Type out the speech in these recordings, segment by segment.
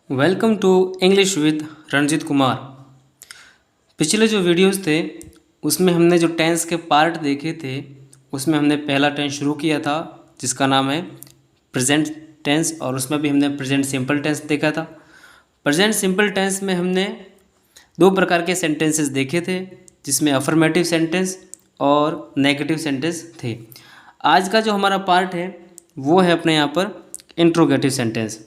Welcome to English with Ranjit Kumar. पिछले जो videos थे उसमें हमने जो टेंस के पार्ट देखे थे उसमें हमने पहला टेंस शुरू किया था जिसका नाम है प्रेजेंट टेंस, और उसमें भी हमने प्रेजेंट सिंपल टेंस देखा था। प्रेजेंट सिंपल टेंस में हमने दो प्रकार के सेंटेंसेस देखे थे जिसमें अफर्मेटिव सेंटेंस और नेगेटिव सेंटेंस थे। आज का जो हमारा पार्ट है वो है अपने यहाँ पर इंट्रोगेटिव सेंटेंस।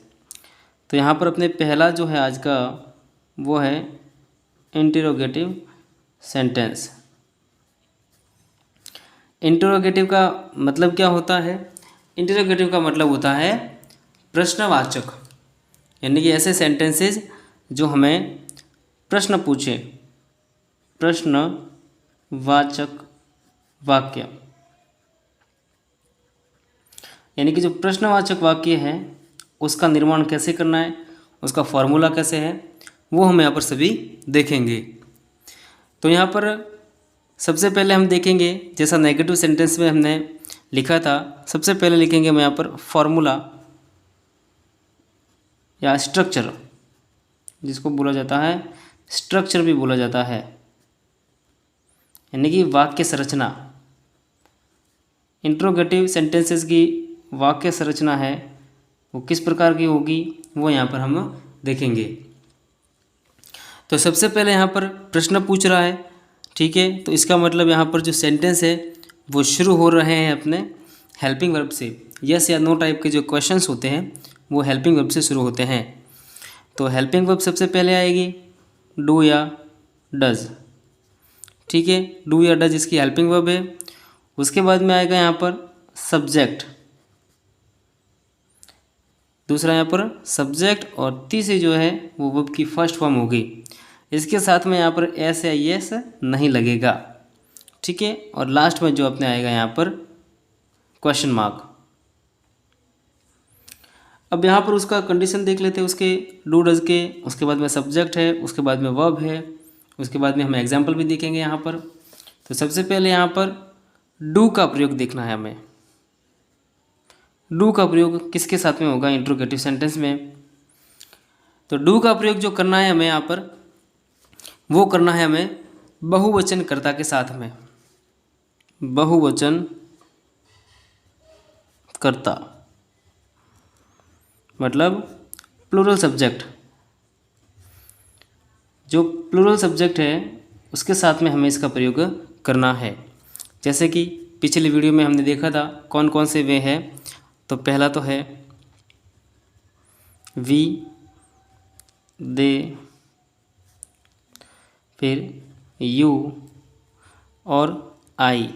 तो यहाँ पर अपने पहला जो है आज का वो है इंटरोगेटिव सेंटेंस। इंटरोगेटिव का मतलब क्या होता है? इंटरोगेटिव का मतलब होता है प्रश्नवाचक, यानी कि ऐसे सेंटेंसेस जो हमें प्रश्न पूछे, प्रश्नवाचक वाक्य। यानी कि जो प्रश्नवाचक वाक्य है उसका निर्माण कैसे करना है, उसका फॉर्मूला कैसे है, वो हम यहाँ पर सभी देखेंगे। तो यहाँ पर सबसे पहले हम देखेंगे, जैसा नेगेटिव सेंटेंस में हमने लिखा था, सबसे पहले लिखेंगे हम यहाँ पर फॉर्मूला या स्ट्रक्चर, जिसको बोला जाता है स्ट्रक्चर भी बोला जाता है, यानी कि वाक्य संरचना। इंट्रोगेटिव सेंटेंसेस की वाक्य संरचना है वो किस प्रकार की होगी वो यहाँ पर हम देखेंगे। तो सबसे पहले यहाँ पर प्रश्न पूछ रहा है, ठीक है, तो इसका मतलब यहाँ पर जो सेंटेंस है वो शुरू हो रहे हैं अपने हेल्पिंग वर्ब से। यस या नो टाइप के जो क्वेश्चंस होते हैं वो हेल्पिंग वर्ब से शुरू होते हैं। तो हेल्पिंग वर्ब सबसे पहले आएगी डू या डज, ठीक है, डू या डज इसकी हेल्पिंग वर्ब है। उसके बाद में आएगा यहाँ पर सब्जेक्ट, दूसरा यहाँ पर सब्जेक्ट, और तीसरी जो है वो वर्ब की फर्स्ट फॉर्म होगी। इसके साथ में यहाँ पर एस या येस नहीं लगेगा, ठीक है, और लास्ट में जो अपने आएगा यहाँ पर क्वेश्चन मार्क। अब यहाँ पर उसका कंडीशन देख लेते हैं उसके डू डज के। उसके बाद में सब्जेक्ट है, उसके बाद में वर्ब है, उसके बाद में हम एग्जाम्पल भी देखेंगे यहाँ पर। तो सबसे पहले यहाँ पर डू का प्रयोग देखना है हमें। डू का प्रयोग किसके साथ में होगा इंट्रोगेटिव सेंटेंस में? तो डू का प्रयोग जो करना है हमें यहाँ पर वो करना है हमें बहुवचन कर्ता के साथ में। बहुवचन कर्ता मतलब प्लूरल सब्जेक्ट। जो प्लूरल सब्जेक्ट है उसके साथ में हमें इसका प्रयोग करना है। जैसे कि पिछली वीडियो में हमने देखा था कौन कौन से वे हैं। तो पहला तो है वी, दे, फिर यू और आई।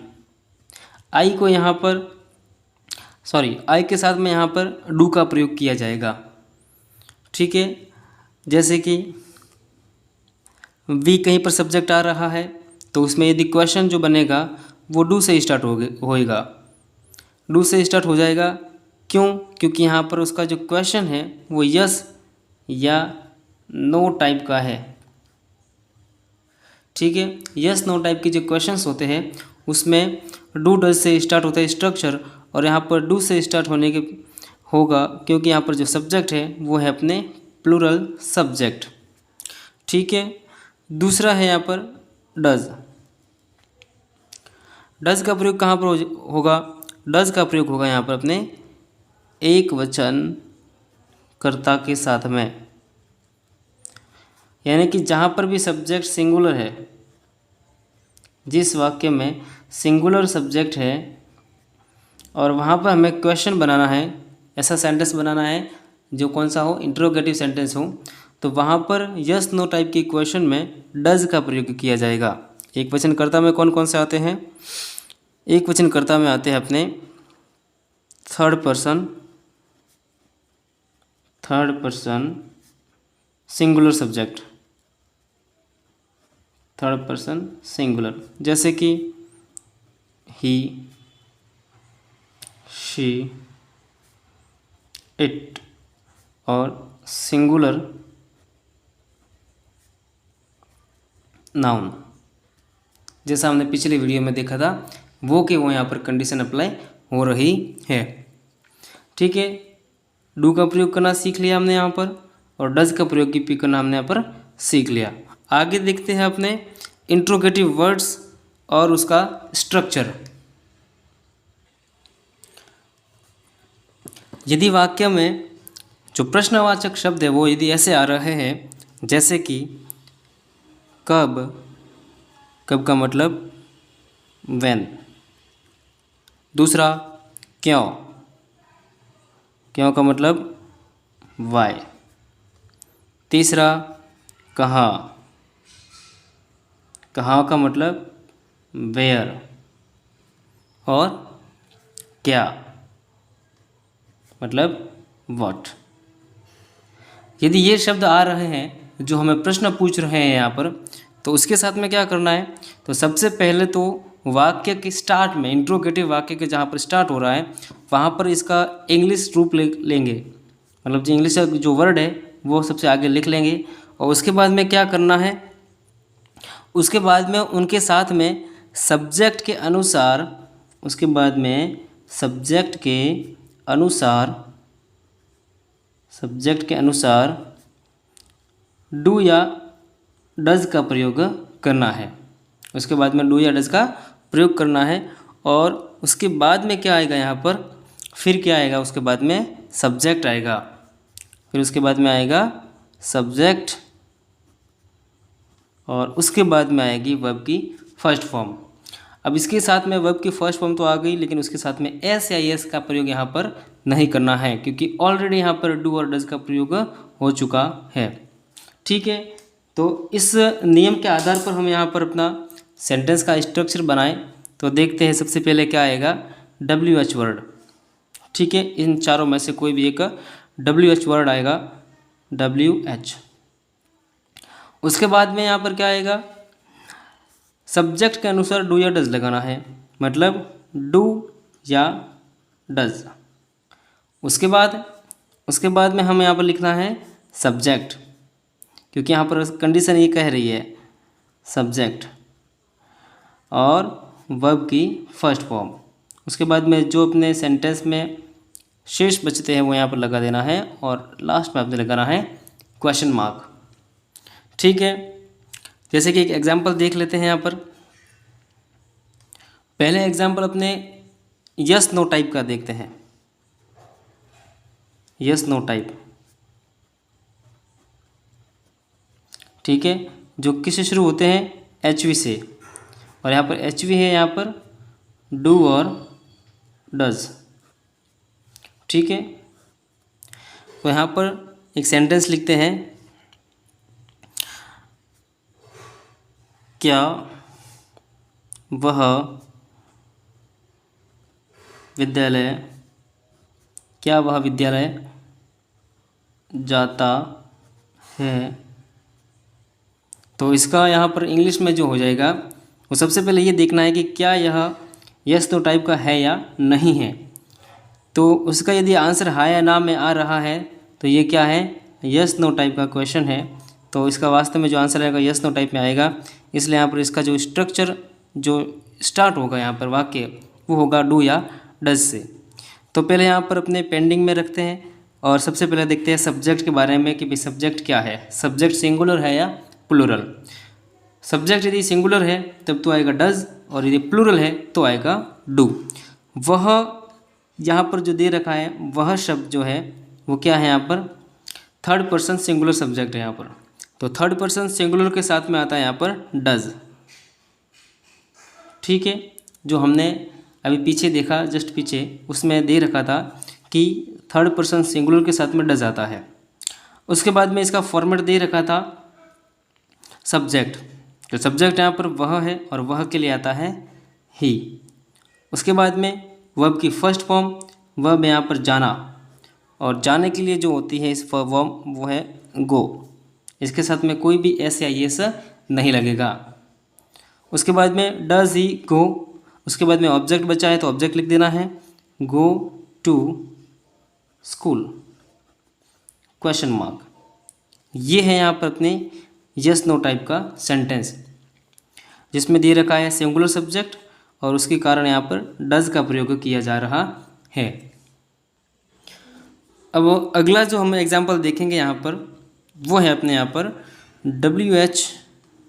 आई को यहाँ पर आई के साथ में यहाँ पर डू का प्रयोग किया जाएगा, ठीक है। जैसे कि वी कहीं पर सब्जेक्ट आ रहा है तो उसमें यदि क्वेश्चन जो बनेगा वो डू से स्टार्ट होएगा, डू से स्टार्ट हो जाएगा। क्यों? क्योंकि यहाँ पर उसका जो क्वेश्चन है वो यस या नो टाइप का है, ठीक है। यस नो टाइप के जो क्वेश्चंस होते हैं उसमें डू डज से स्टार्ट होता है स्ट्रक्चर, और यहाँ पर डू से स्टार्ट होने के होगा क्योंकि यहाँ पर जो सब्जेक्ट है वो है अपने प्लूरल सब्जेक्ट, ठीक है। दूसरा है यहाँ पर डज। डज का प्रयोग कहाँ पर होगा? डज का प्रयोग होगा यहाँ पर अपने एक वचन कर्ता के साथ में, यानी कि जहाँ पर भी सब्जेक्ट सिंगुलर है, जिस वाक्य में सिंगुलर सब्जेक्ट है और वहाँ पर हमें क्वेश्चन बनाना है, ऐसा सेंटेंस बनाना है जो कौन सा हो, इंट्रोगेटिव सेंटेंस हो, तो वहाँ पर यस नो टाइप के क्वेश्चन में डज का प्रयोग किया जाएगा। एक वचन कर्ता में कौन कौन से आते हैं? एक वचन कर्ता में आते हैं अपने third person singular subject, third person singular, जैसे कि ही, शी, इट, और सिंगुलर नाउन, जैसा हमने पिछले वीडियो में देखा था वो कि वो यहाँ पर कंडीशन अप्लाई हो रही है, ठीक है। डू का प्रयोग करना सीख लिया हमने यहाँ पर। और डज का प्रयोग की करना हमने यहाँ पर सीख लिया। आगे देखते हैं अपने इंट्रोगेटिव वर्ड्स और उसका स्ट्रक्चर। यदि वाक्य में जो प्रश्नवाचक शब्द है वो यदि ऐसे आ रहे हैं जैसे कि कब, कब का मतलब व्हेन। दूसरा क्यों, क्यों का मतलब वाई। तीसरा कहाँ, कहाँ का मतलब वेयर। और क्या मतलब व्हाट। यदि ये शब्द आ रहे हैं जो हमें प्रश्न पूछ रहे हैं यहाँ पर, तो उसके साथ में क्या करना है, तो सबसे पहले तो वाक्य के स्टार्ट में, इंट्रोगेटिव वाक्य के जहाँ पर स्टार्ट हो रहा है वहाँ पर इसका इंग्लिश रूप लेंगे, मतलब जो इंग्लिश जो वर्ड है वो सबसे आगे लिख लेंगे। और उसके बाद में क्या करना है, उसके बाद में उनके साथ में सब्जेक्ट के अनुसार, उसके बाद में सब्जेक्ट के अनुसार डू या डज का प्रयोग करना है। उसके बाद में डू या डज का प्रयोग करना है। और उसके बाद में क्या आएगा यहाँ पर, फिर क्या आएगा, उसके बाद में सब्जेक्ट आएगा, फिर उसके बाद में आएगा सब्जेक्ट, और उसके बाद में आएगी वर्ब की फर्स्ट फॉर्म। अब इसके साथ में वर्ब की फर्स्ट फॉर्म तो आ गई, लेकिन उसके साथ में एस या एस का प्रयोग यहाँ पर नहीं करना है, क्योंकि ऑलरेडी यहाँ पर डू और डज का प्रयोग हो चुका है। ठीक है, तो इस नियम के आधार पर हम यहाँ पर अपना सेंटेंस का स्ट्रक्चर बनाएं। तो देखते हैं सबसे पहले क्या आएगा, WH वर्ड। ठीक है, इन चारों में से कोई भी एक WH वर्ड आएगा, WH। उसके बाद में यहाँ पर क्या आएगा, सब्जेक्ट के अनुसार डू या डज लगाना है, मतलब डू या डज। उसके बाद में हमें यहाँ पर लिखना है सब्जेक्ट, क्योंकि यहाँ पर कंडीशन ये कह रही है सब्जेक्ट, और वर्ब की फर्स्ट फॉर्म। उसके बाद में जो अपने सेंटेंस में शेष बचते हैं वो यहाँ पर लगा देना है, और लास्ट में आपने लगाना है क्वेश्चन मार्क। ठीक है, जैसे कि एक एग्जांपल देख लेते हैं यहाँ पर। पहले एग्जांपल अपने यस नो टाइप का देखते हैं। यस नो टाइप, ठीक है, जो किससे शुरू होते हैं, HV से, और यहाँ पर HV है यहाँ पर डू और डज। ठीक है, तो यहाँ पर एक सेंटेंस लिखते हैं, क्या वह विद्यालय, क्या वह विद्यालय जाता है। तो इसका यहाँ पर इंग्लिश में जो हो जाएगा, वो सबसे पहले ये देखना है कि क्या यह यस नो टाइप का है या नहीं है। तो उसका यदि आंसर हाँ या ना में आ रहा है तो ये क्या है, यस नो टाइप का क्वेश्चन है। तो इसका वास्तव में जो आंसर आएगा यस नो टाइप में आएगा, इसलिए यहाँ पर इसका जो स्ट्रक्चर जो स्टार्ट होगा यहाँ पर वाक्य, वो होगा डू या डज से। तो पहले यहाँ पर अपने पेंडिंग में रखते हैं, और सबसे पहले देखते हैं सब्जेक्ट के बारे में कि भाई सब्जेक्ट क्या है, सब्जेक्ट सिंगुलर है या प्लूरल। सब्जेक्ट यदि सिंगुलर है तब तो आएगा डज, और यदि प्लूरल है तो आएगा डू। वह यहाँ पर जो दे रखा है वह शब्द जो है वो क्या है, यहाँ पर थर्ड पर्सन सिंगुलर सब्जेक्ट है यहाँ पर। तो थर्ड पर्सन सिंगुलर के साथ में आता है यहाँ पर डज। ठीक है, जो हमने अभी पीछे देखा, जस्ट पीछे, उसमें दे रखा था कि थर्ड पर्सन सिंगुलर के साथ में डज आता है। उसके बाद में इसका फॉर्मेट दे रखा था सब्जेक्ट। तो सब्जेक्ट यहाँ पर वह है, और वह के लिए आता है ही। उसके बाद में वर्ब की फर्स्ट फॉर्म, वर्ब यहाँ पर जाना, और जाने के लिए जो होती है इस वर्ब वो है गो। इसके साथ में कोई भी एस या येस नहीं लगेगा। उसके बाद में डज ही गो। उसके बाद में ऑब्जेक्ट बचा है तो ऑब्जेक्ट लिख देना है, go to school question mark. ये है यहाँ पर अपने यस नो टाइप का सेंटेंस, जिसमें दे रखा है सिंगुलर सब्जेक्ट, और उसके कारण यहाँ पर डज का प्रयोग किया जा रहा है। अब अगला जो हम एग्जाम्पल देखेंगे यहाँ पर, वो है अपने यहाँ पर WH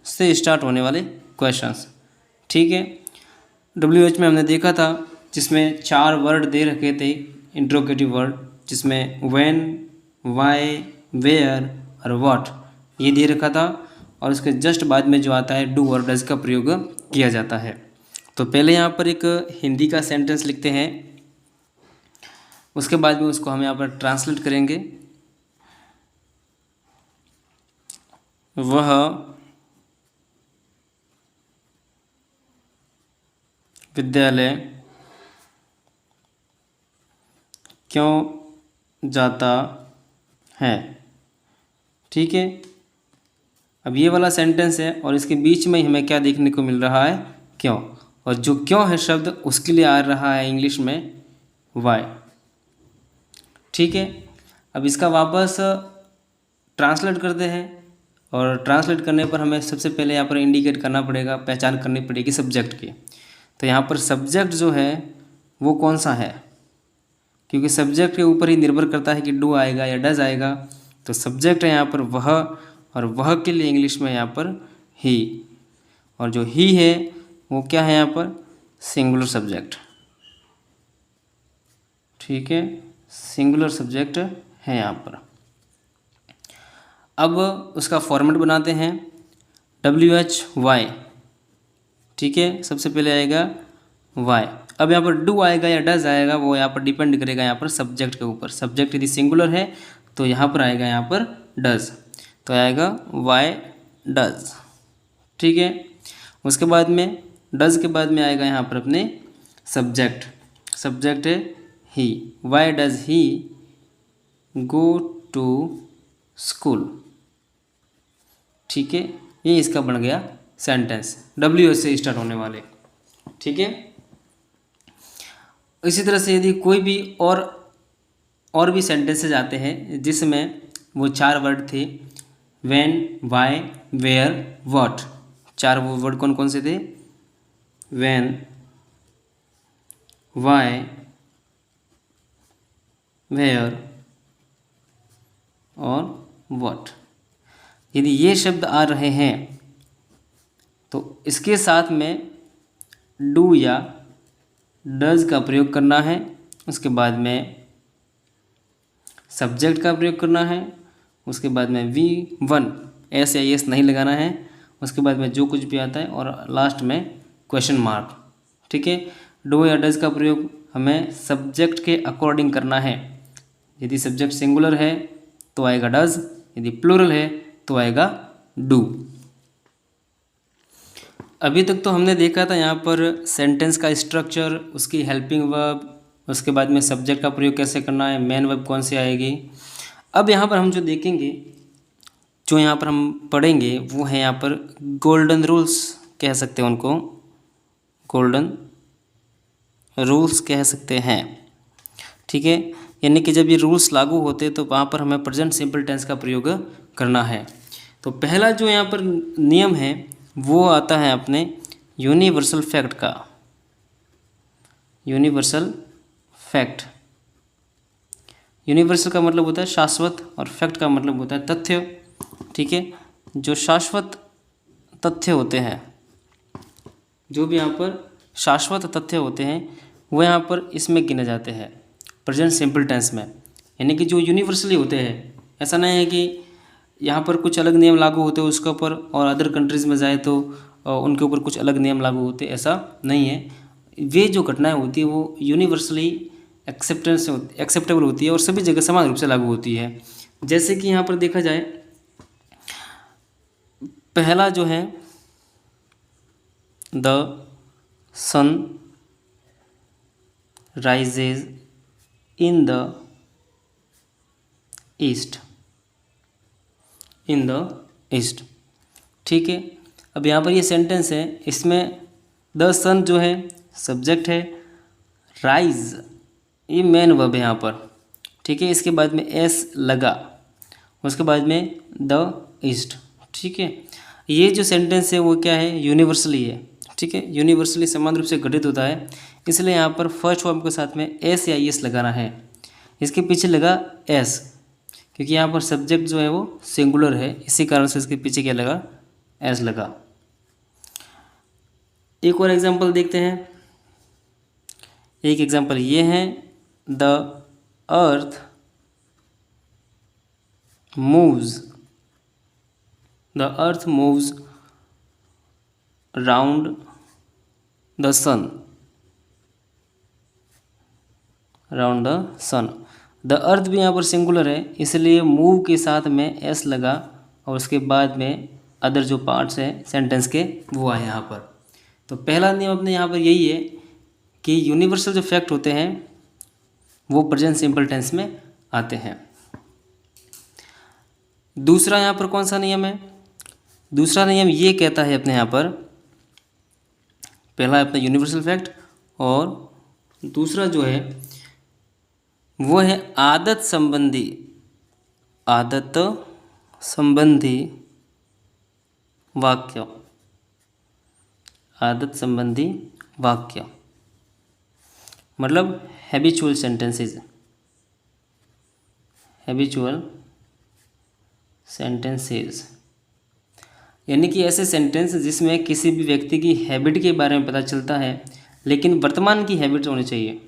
से स्टार्ट होने वाले क्वेश्चंस। ठीक है, WH में हमने देखा था जिसमें 4 वर्ड दे रखे थे इंट्रोगेटिव वर्ड, जिसमें व्हेन, वाई, वेयर और व्हाट ये दे रखा था, और उसके जस्ट बाद में जो आता है डू और डज का प्रयोग किया जाता है। तो पहले यहाँ पर एक हिंदी का सेंटेंस लिखते हैं, उसके बाद में उसको हम यहाँ पर ट्रांसलेट करेंगे। वह विद्यालय क्यों जाता है। ठीक है, अब ये वाला सेंटेंस है और इसके बीच में हमें क्या देखने को मिल रहा है, क्यों, और जो क्यों है शब्द उसके लिए आ रहा है इंग्लिश में वाई। ठीक है, अब इसका वापस ट्रांसलेट करते हैं, और ट्रांसलेट करने पर हमें सबसे पहले यहाँ पर इंडिकेट करना पड़ेगा, पहचान करनी पड़ेगी सब्जेक्ट की। तो यहाँ पर सब्जेक्ट जो है वो कौन सा है, क्योंकि सब्जेक्ट के ऊपर ही निर्भर करता है कि डू आएगा या डज आएगा। तो सब्जेक्ट है यहाँ पर वह, और वह के लिए इंग्लिश में यहाँ पर ही, और जो ही है वो क्या है यहाँ पर सिंगुलर सब्जेक्ट। ठीक है, सिंगुलर सब्जेक्ट है यहाँ पर। अब उसका फॉर्मेट बनाते हैं WHY। ठीक है, सबसे पहले आएगा वाई। अब यहाँ पर डू आएगा या डज आएगा वो यहाँ पर डिपेंड करेगा यहाँ पर सब्जेक्ट के ऊपर। सब्जेक्ट यदि सिंगुलर है तो यहाँ पर आएगा यहाँ पर डज, तो आएगा वाई डज। ठीक है, उसके बाद में डज के बाद में आएगा यहाँ पर अपने सब्जेक्ट। सब्जेक्ट है ही, why does he go to school. ठीक है, ये इसका बन गया सेंटेंस WH से स्टार्ट होने वाले। ठीक है, इसी तरह से यदि कोई भी और भी सेंटेंसेज आते हैं जिसमें वो 4 वर्ड थे, व्हेन, वाई, वेयर, व्हाट। 4 वो वर्ड कौन कौन से थे, व्हेन, वाई, वेयर और व्हाट। यदि ये शब्द आ रहे हैं तो इसके साथ में डू या डज का प्रयोग करना है, उसके बाद में सब्जेक्ट का प्रयोग करना है, उसके बाद में V1 एस या एस नहीं लगाना है, उसके बाद में जो कुछ भी आता है, और लास्ट में क्वेश्चन मार्क। ठीक है, डू या डज का प्रयोग हमें सब्जेक्ट के अकॉर्डिंग करना है। यदि सब्जेक्ट सिंगुलर है तो आएगा डज, यदि प्लूरल है तो आएगा डू। अभी तक तो हमने देखा था यहाँ पर सेंटेंस का स्ट्रक्चर, उसकी हेल्पिंग वर्ब, उसके बाद में सब्जेक्ट का प्रयोग कैसे करना है, मेन वर्ब कौन सी आएगी। अब यहाँ पर हम जो देखेंगे, जो यहाँ पर हम पढ़ेंगे वो है यहाँ पर गोल्डन रूल्स कह सकते हैं उनको, गोल्डन रूल्स कह सकते हैं। ठीक है, यानी कि जब ये रूल्स लागू होते तो वहाँ पर हमें प्रेजेंट सिंपल टेंस का प्रयोग करना है। तो पहला जो यहाँ पर नियम है वो आता है अपने यूनिवर्सल फैक्ट का। यूनिवर्सल फैक्ट, यूनिवर्सल का मतलब होता है शाश्वत और फैक्ट का मतलब होता है तथ्य। ठीक है, जो शाश्वत तथ्य होते हैं, जो भी यहाँ पर शाश्वत तथ्य होते हैं वो यहाँ पर इसमें गिने जाते हैं प्रेजेंट सिंपल टेंस में, यानी कि जो यूनिवर्सली होते हैं। ऐसा नहीं है कि यहाँ पर कुछ अलग नियम लागू होते हैं उसके ऊपर और अदर कंट्रीज़ में जाए तो उनके ऊपर कुछ अलग नियम लागू होते, ऐसा नहीं है। वे जो घटनाएं होती है वो यूनिवर्सली एक्सेप्टेबल होती है और सभी जगह समान रूप से लागू होती है। जैसे कि यहाँ पर देखा जाए, पहला जो है the sun rises in the east, in the east. ठीक है, अब यहाँ पर ये सेंटेंस है, इसमें द सन जो है सब्जेक्ट है, राइज ये मेन वर्ब है यहाँ पर। ठीक है, इसके बाद में एस लगा, उसके बाद में द ईस्ट। ठीक है, ये जो सेंटेंस है वो क्या है, यूनिवर्सली है। ठीक है, यूनिवर्सली समान रूप से घटित होता है, इसलिए यहाँ पर फर्स्ट फॉर्म के साथ में एस या एस लगाना है। इसके पीछे लगा एस, क्योंकि यहाँ पर सब्जेक्ट जो है वो सिंगुलर है, इसी कारण से इसके पीछे क्या लगा, एस लगा। एक और एग्जांपल देखते हैं। एक एग्जांपल ये है, the earth moves round the sun. The earth भी यहाँ पर सिंगुलर है, इसलिए मूव के साथ में एस लगा और उसके बाद में अदर जो पार्ट्स हैं सेंटेंस के वो आए यहाँ पर। तो पहला नियम अपने यहाँ पर यही है कि यूनिवर्सल जो फैक्ट होते हैं वो प्रेजेंट सिंपल टेंस में आते हैं। दूसरा यहाँ पर कौन सा नियम है? दूसरा नियम ये कहता है अपने यहाँ पर, पहला अपना यूनिवर्सल फैक्ट और दूसरा जो है वो है आदत संबंधी वाक्य। आदत संबंधी वाक्य मतलब हैबिचुअल सेंटेंसेस, यानी कि ऐसे सेंटेंस जिसमें किसी भी व्यक्ति की हैबिट के बारे में पता चलता है, लेकिन वर्तमान की हैबिट्स होनी चाहिए।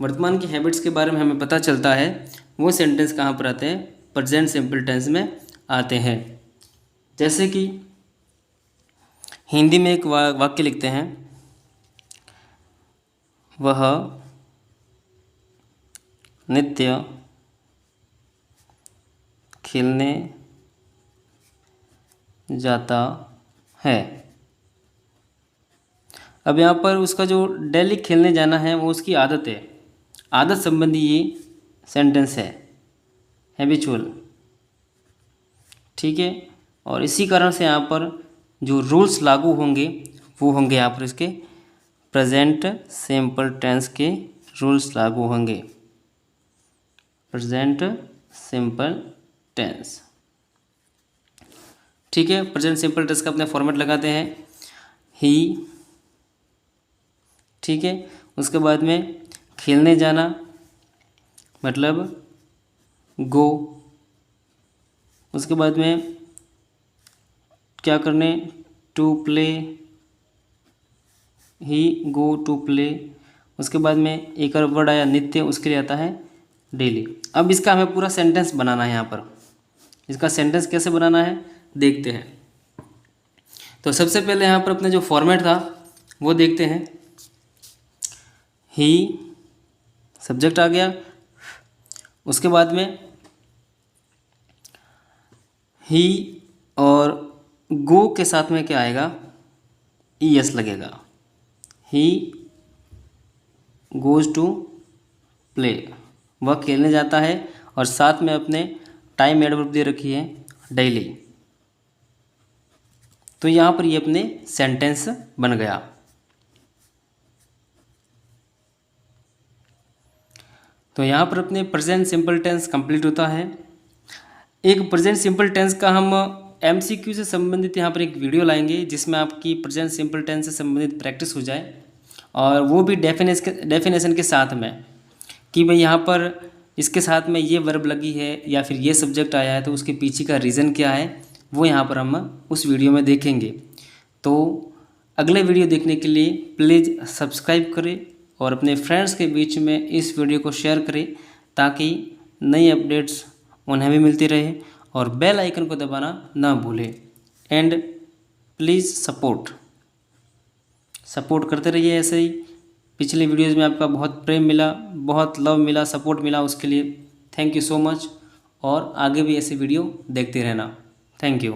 वर्तमान की हैबिट्स के बारे में हमें पता चलता है, वो सेंटेंस कहाँ पर आते हैं? प्रेजेंट सिंपल टेंस में आते हैं। जैसे कि हिंदी में एक वाक्य लिखते हैं, वह नित्य खेलने जाता है। अब यहाँ पर उसका जो डेली खेलने जाना है वो उसकी आदत है। आदत संबंधी ये सेंटेंस है, हैबिचुअल, ठीक है। और इसी कारण से यहाँ पर जो रूल्स लागू होंगे वो होंगे यहाँ पर इसके प्रेजेंट सिंपल टेंस के रूल्स लागू होंगे। प्रेजेंट सिंपल टेंस, ठीक है। प्रेजेंट सिंपल टेंस का अपने फॉर्मेट लगाते हैं, ही, ठीक है। उसके बाद में खेलने जाना मतलब गो। उसके बाद में क्या करने, to play, he go to play. उसके बाद में एक और वर्ड आया नित्य, उसके लिए आता है डेली। अब इसका हमें पूरा सेंटेंस बनाना है। यहाँ पर इसका सेंटेंस कैसे बनाना है देखते हैं। तो सबसे पहले यहाँ पर अपना जो फॉर्मेट था वो देखते हैं। ही सब्जेक्ट आ गया, उसके बाद में ही और गो के साथ में क्या आएगा, ईएस लगेगा। ही गोज़ टू प्ले, वह खेलने जाता है, और साथ में अपने टाइम एडवर्ब दे रखी है डेली। तो यहाँ पर ये अपने सेंटेंस बन गया। तो यहाँ पर अपने प्रेजेंट सिंपल टेंस कंप्लीट होता है। एक प्रेजेंट सिंपल टेंस का हम एमसीक्यू से संबंधित यहाँ पर एक वीडियो लाएंगे, जिसमें आपकी प्रेजेंट सिंपल टेंस से संबंधित प्रैक्टिस हो जाए, और वो भी डेफिनेशन के साथ में कि भाई यहाँ पर इसके साथ में ये वर्ब लगी है या फिर ये सब्जेक्ट आया है तो उसके पीछे का रीज़न क्या है, वो यहाँ पर हम उस वीडियो में देखेंगे। तो अगले वीडियो देखने के लिए प्लीज़ सब्सक्राइब करें और अपने फ्रेंड्स के बीच में इस वीडियो को शेयर करें, ताकि नई अपडेट्स उन्हें भी मिलती रहे, और बेल आइकन को दबाना ना भूलें। एंड प्लीज़ सपोर्ट करते रहिए ऐसे ही। पिछले वीडियोज़ में आपका बहुत प्रेम मिला, बहुत लव मिला, सपोर्ट मिला, उसके लिए थैंक यू सो मच। और आगे भी ऐसे वीडियो देखते रहना। Thank you.